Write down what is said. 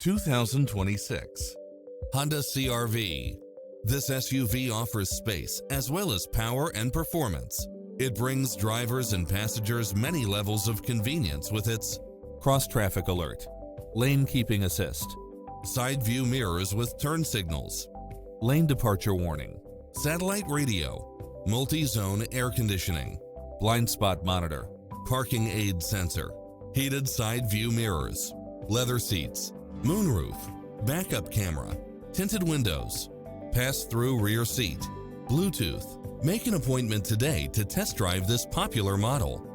2026 Honda CR-V. This SUV offers space as well as power and performance. It brings drivers and passengers many levels of convenience with its cross-traffic alert, lane keeping assist, side view mirrors with turn signals, lane departure warning, satellite radio, multi-zone air conditioning, blind spot monitor, parking aid sensor, heated side view mirrors, leather seats, moonroof, backup camera, tinted windows, pass-through rear seat, Bluetooth. Make an appointment today to test drive this popular model.